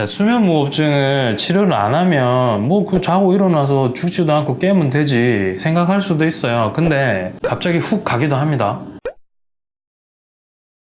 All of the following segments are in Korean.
수면 무호흡증을 치료를 안 하면 뭐 그 자고 일어나서 죽지도 않고 깨면 되지 생각할 수도 있어요. 근데 갑자기 훅 가기도 합니다.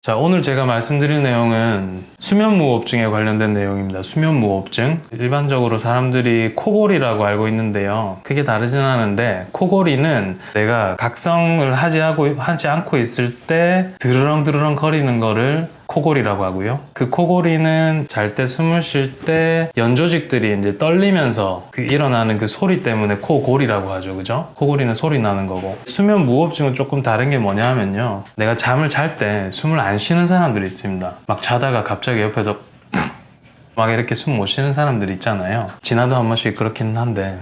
자, 오늘 제가 말씀드릴 내용은 수면무호흡증에 관련된 내용입니다. 수면무호흡증. 일반적으로 사람들이 코골이라고 알고 있는데요. 크게 다르진 않은데 코골이는 내가 각성을 하지 않고 있을 때 드르렁드르렁 거리는 거를 코골이라고 하고요. 그 코골이는 잘 때 숨을 쉴 때 연조직들이 이제 떨리면서 일어나는 그 소리 때문에 코골이라고 하죠. 그죠? 코골이는 소리 나는 거고. 수면 무호흡증은 조금 다른 게 뭐냐 하면요. 내가 잠을 잘 때 숨을 안 쉬는 사람들이 있습니다. 막 자다가 갑자기 옆에서 막 이렇게 숨 못 쉬는 사람들 있잖아요. 지나도 한 번씩 그렇기는 한데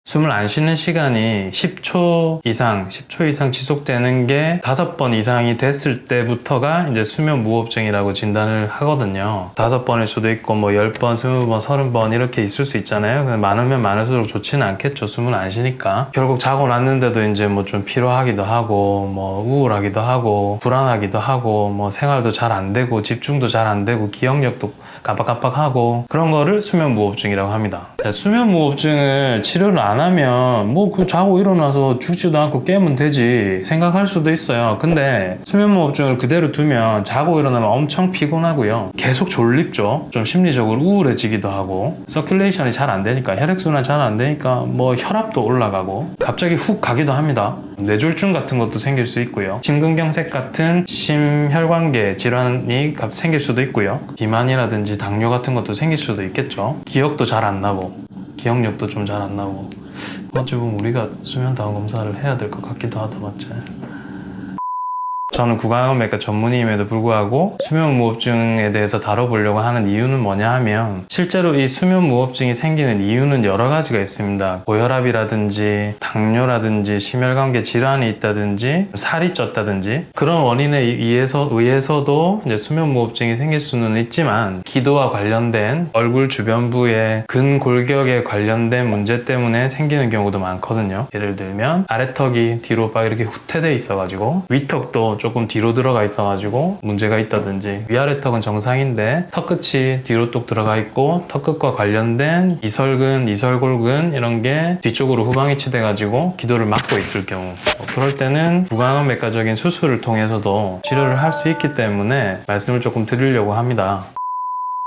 숨을 안 쉬는 시간이 10초 이상 지속되는 게 5번 이상이 됐을 때부터가 이제 수면 무호흡증이라고 진단을 하거든요. 5번일 수도 있고 뭐 10번, 20번, 30번 이렇게 있을 수 있잖아요. 근데 많으면 많을수록 좋지는 않겠죠. 숨을 안 쉬니까. 결국 자고 났는데도 이제 뭐 좀 피로하기도 하고 뭐 우울하기도 하고 불안하기도 하고 뭐 생활도 잘 안 되고 집중도 잘 안 되고 기억력도 깜빡깜빡하고 그런 거를 수면 무호흡증이라고 합니다. 수면 무호흡증을 치료를 안 하면 뭐 그 자고 일어나서 죽지도 않고 깨면 되지 생각할 수도 있어요. 근데 수면 무호흡증을 그대로 두면 자고 일어나면 엄청 피곤하고요. 계속 졸립죠. 좀 심리적으로 우울해지기도 하고 서큘레이션이 잘 안 되니까 혈액순환 잘 안 되니까 뭐 혈압도 올라가고 갑자기 훅 가기도 합니다. 뇌졸중 같은 것도 생길 수 있고요. 심근경색 같은 심혈관계 질환이 생길 수도 있고요. 비만이라든지 당뇨 같은 것도 생길 수도 있겠죠. 기억도 잘 안 나고 기억력도 좀 잘 안 나고 어찌 보면 우리가 수면 다원 검사를 해야 될 것 같기도 하다 맞지? 저는 구강암외과 전문의임에도 불구하고 수면무호흡증에 대해서 다뤄보려고 하는 이유는 뭐냐 하면 실제로 이 수면무호흡증이 생기는 이유는 여러 가지가 있습니다. 고혈압이라든지 당뇨라든지 심혈관계 질환이 있다든지 살이 쪘다든지 그런 원인에 의해서도 이제 수면무호흡증이 생길 수는 있지만 기도와 관련된 얼굴 주변부의 근골격에 관련된 문제 때문에 생기는 경우도 많거든요. 예를 들면 아래턱이 뒤로 막 이렇게 후퇴돼 있어가지고 위턱도 조금 뒤로 들어가 있어가지고 문제가 있다든지 위아래턱은 정상인데 턱끝이 뒤로 뚝 들어가 있고 턱끝과 관련된 이설근, 이설골근 이런 게 뒤쪽으로 후방위치 돼가지고 기도를 막고 있을 경우 그럴 때는 구강암외과적인 수술을 통해서도 치료를 할 수 있기 때문에 말씀을 조금 드리려고 합니다.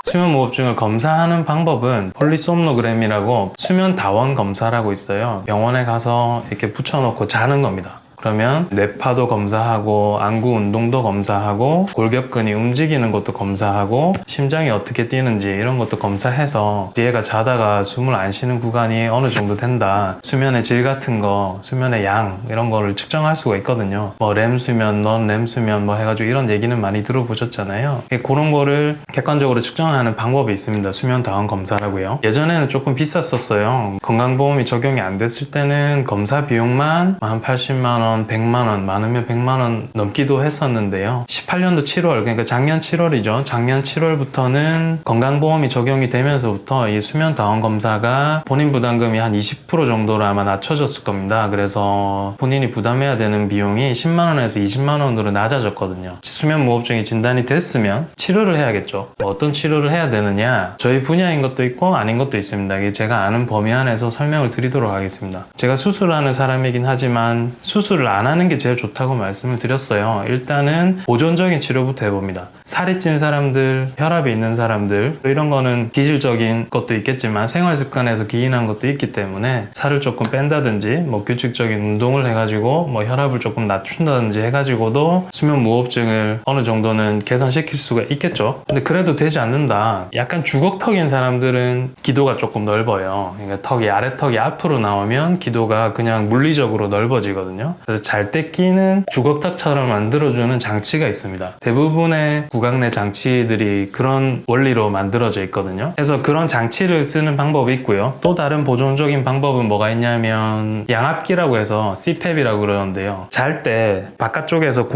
수면무호흡증을 검사하는 방법은 폴리솜노그램이라고 수면 다원 검사라고 있어요. 병원에 가서 이렇게 붙여놓고 자는 겁니다. 그러면 뇌파도 검사하고 안구 운동도 검사하고 골격근이 움직이는 것도 검사하고 심장이 어떻게 뛰는지 이런 것도 검사해서 얘가 자다가 숨을 안 쉬는 구간이 어느 정도 된다. 수면의 질 같은 거, 수면의 양 이런 거를 측정할 수가 있거든요. 뭐 렘수면, 넌 렘수면 뭐 해가지고 이런 얘기는 많이 들어보셨잖아요. 그런 거를 객관적으로 측정하는 방법이 있습니다. 수면 다원 검사라고요. 예전에는 조금 비쌌었어요. 건강보험이 적용이 안 됐을 때는 검사 비용만 한 80만 원 100만 원, 많으면 100만 원 넘기도 했었는데요. 18년도 7월, 그러니까 작년 7월이죠. 작년 7월부터는 건강보험이 적용이 되면서부터 이 수면 다원 검사가 본인 부담금이 한 20% 정도로 아마 낮춰졌을 겁니다. 그래서 본인이 부담해야 되는 비용이 10만 원에서 20만 원으로 낮아졌거든요. 수면 무호흡증이 진단이 됐으면 치료를 해야겠죠. 어떤 치료를 해야 되느냐? 저희 분야인 것도 있고 아닌 것도 있습니다. 이게 제가 아는 범위 안에서 설명을 드리도록 하겠습니다. 제가 수술을 하는 사람이긴 하지만 수술을 안 하는 게 제일 좋다고 말씀을 드렸어요. 일단은 보존적인 치료부터 해봅니다. 살이 찐 사람들, 혈압이 있는 사람들 이런 거는 기질적인 것도 있겠지만 생활 습관에서 기인한 것도 있기 때문에 살을 조금 뺀다든지 뭐 규칙적인 운동을 해가지고 뭐 혈압을 조금 낮춘다든지 해가지고도 수면 무호흡증을 어느 정도는 개선시킬 수가 있겠죠. 근데 그래도 되지 않는다. 약간 주걱턱인 사람들은 기도가 조금 넓어요. 그러니까 아래턱이 앞으로 나오면 기도가 그냥 물리적으로 넓어지거든요. 그래서 잘 때 끼는 주걱턱처럼 만들어주는 장치가 있습니다. 대부분의 구강내 장치들이 그런 원리로 만들어져 있거든요. 그래서 그런 장치를 쓰는 방법이 있고요. 또 다른 보존적인 방법은 뭐가 있냐면 양압기라고 해서 CPAP이라고 그러는데요. 잘 때 바깥쪽에서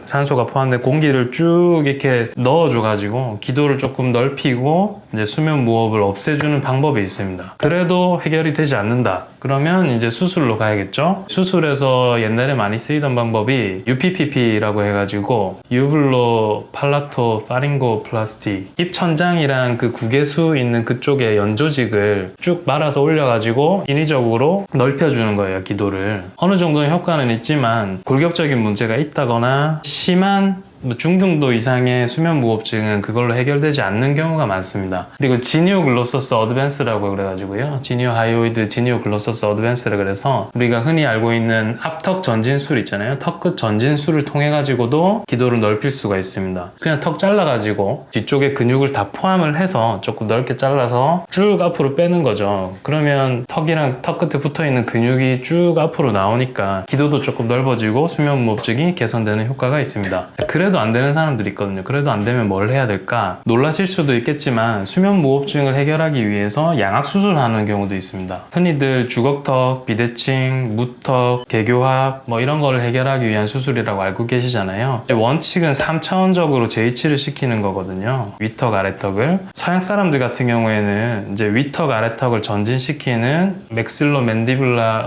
산소가 포함된 공기를 쭉 이렇게 넣어줘가지고 기도를 조금 넓히고 이제 수면 무호흡을 없애주는 방법이 있습니다. 그래도 해결이 되지 않는다. 그러면 이제 수술로 가야겠죠. 수술에서 옛날에 많이 쓰이던 방법이 UPPP라고 해가지고 유블로 팔라토 파링고 플라스틱, 입천장이랑 그 구개수 있는 그쪽에 연조직을 쭉 말아서 올려가지고 인위적으로 넓혀주는 거예요, 기도를. 어느 정도의 효과는 있지만 골격적인 문제가 있다거나 심한 중등도 이상의 수면무호흡증은 그걸로 해결되지 않는 경우가 많습니다. 그리고 지니오 글로소스 어드밴스라고 그래가지고요, 지니오 하이오이드 지니오 글로소스 어드밴스라 그래서 우리가 흔히 알고 있는 앞턱 전진술 있잖아요. 턱끝 전진술을 통해 가지고도 기도를 넓힐 수가 있습니다. 그냥 턱 잘라가지고 뒤쪽에 근육을 다 포함을 해서 조금 넓게 잘라서 쭉 앞으로 빼는 거죠. 그러면 턱이랑 턱 끝에 붙어있는 근육이 쭉 앞으로 나오니까 기도도 조금 넓어지고 수면무호흡증이 개선되는 효과가 있습니다. 그래도 안 되는 사람들이 있거든요. 그래도 안 되면 뭘 해야 될까? 놀라실 수도 있겠지만 수면무호흡증을 해결하기 위해서 양악수술하는 경우도 있습니다. 흔히들 주걱턱, 비대칭, 무턱, 개교합 뭐 이런 거를 해결하기 위한 수술이라고 알고 계시잖아요. 원칙은 3차원적으로 재이치를 시키는 거거든요. 위턱, 아래턱을. 서양 사람들 같은 경우에는 이제 위턱, 아래턱을 전진시키는 맥실로 맨디블라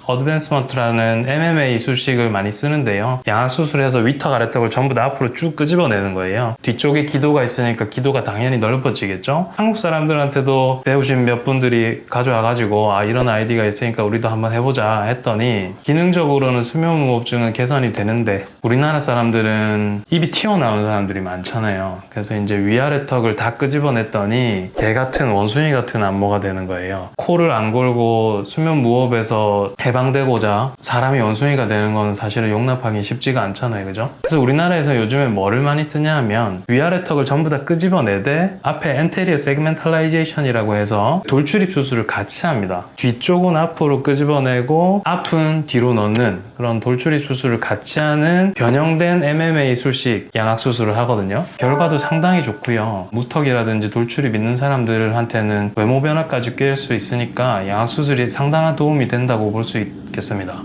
어드밴스먼트라는 MMA 수식을 많이 쓰는데요. 양악수술해서 위턱 아래턱을 전부 다 앞으로 쭉 끄집어내는 거예요. 뒤쪽에 기도가 있으니까 기도가 당연히 넓어지겠죠. 한국 사람들한테도 배우신 몇 분들이 가져와가지고 이런 아이디가 있으니까 우리도 한번 해보자 했더니 기능적으로는 수면무호흡증은 개선이 되는데 우리나라 사람들은 입이 튀어나오는 사람들이 많잖아요. 그래서 이제 위아래 턱을 다 끄집어냈더니 개 같은 원숭이 같은 안모가 되는 거예요. 코를 안 골고 수면무호흡에서 해방되고자 사람이 원숭이가 되는 건 사실은 용납하기 쉽지가 않잖아요, 그죠? 그래서 우리나라에서 요즘에 뭐를 많이 쓰냐 하면 위아래 턱을 전부 다 끄집어내되 앞에 엔테리어 세그멘탈라이제이션이라고 해서 돌출입 수술을 같이 합니다. 뒤쪽은 앞으로 끄집어내고 앞은 뒤로 넣는 그런 돌출입 수술을 같이 하는 변형된 MMA 수식 양악 수술을 하거든요. 결과도 상당히 좋고요. 무턱이라든지 돌출입 있는 사람들한테는 외모 변화까지 꾀일 수 있으니까 양악 수술이 상당한 도움이 된다고 볼 수 있겠습니다.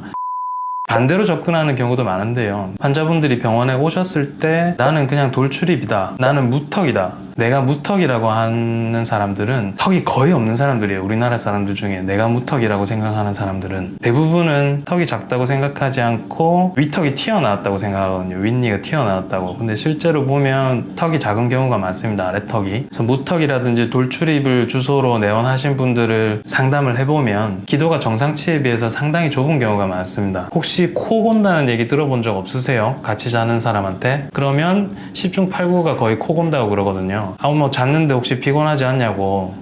반대로 접근하는 경우도 많은데요. 환자분들이 병원에 오셨을 때 나는 그냥 돌출입이다, 나는 무턱이다, 내가 무턱이라고 하는 사람들은 턱이 거의 없는 사람들이에요. 우리나라 사람들 중에 내가 무턱이라고 생각하는 사람들은 대부분은 턱이 작다고 생각하지 않고 위턱이 튀어나왔다고 생각하거든요. 윗니가 튀어나왔다고. 근데 실제로 보면 턱이 작은 경우가 많습니다. 아래턱이. 그래서 무턱이라든지 돌출입을 주소로 내원하신 분들을 상담을 해보면 기도가 정상치에 비해서 상당히 좁은 경우가 많습니다. 혹시 코 곤다는 얘기 들어본 적 없으세요? 같이 자는 사람한테? 그러면 10중 8구가 거의 코 곤다고 그러거든요. 뭐 잤는데 혹시 피곤하지 않냐고.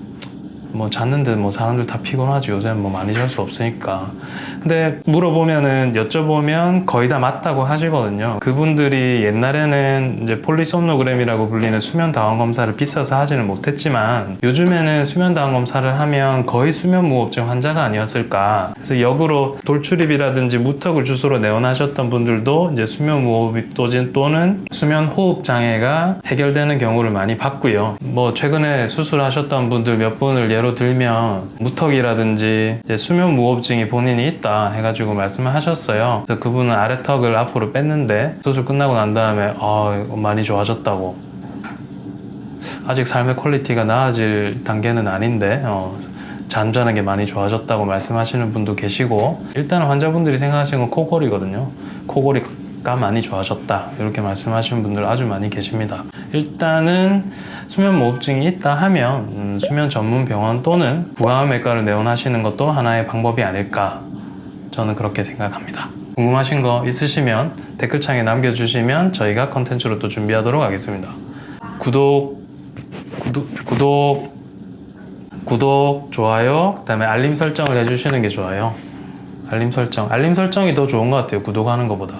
뭐 잤는데 뭐 사람들 다 피곤하지. 요새 뭐 많이 잘 수 없으니까. 근데 물어보면은 여쭤보면 거의 다 맞다고 하시거든요. 그분들이 옛날에는 이제 폴리솜노그램이라고 불리는 수면 다원 검사를 비싸서 하지는 못했지만 요즘에는 수면 다원 검사를 하면 거의 수면 무호흡증 환자가 아니었을까. 그래서 역으로 돌출입이라든지 무턱을 주소로 내원하셨던 분들도 이제 수면 무호흡 또는 수면 호흡 장애가 해결되는 경우를 많이 봤고요. 뭐 최근에 수술하셨던 분들 몇 분을 예로 들면 무턱이라든지 이제 수면 무호흡증이 본인이 있다 해가지고 말씀을 하셨어요. 그래서 그분은 아래턱을 앞으로 뺐는데 수술 끝나고 난 다음에 많이 좋아졌다고. 아직 삶의 퀄리티가 나아질 단계는 아닌데 잠자는 게 많이 좋아졌다고 말씀하시는 분도 계시고, 일단은 환자분들이 생각하시는 건 코골이거든요. 코골이가 많이 좋아졌다 이렇게 말씀하시는 분들 아주 많이 계십니다. 일단은 수면 무호흡증이 있다 하면 수면 전문 병원 또는 부가암외과를 내원하시는 것도 하나의 방법이 아닐까, 저는 그렇게 생각합니다. 궁금하신 거 있으시면 댓글창에 남겨주시면 저희가 컨텐츠로 또 준비하도록 하겠습니다. 구독, 좋아요, 그 다음에 알림 설정을 해주시는 게 좋아요. 알림 설정이 더 좋은 것 같아요, 구독하는 것보다.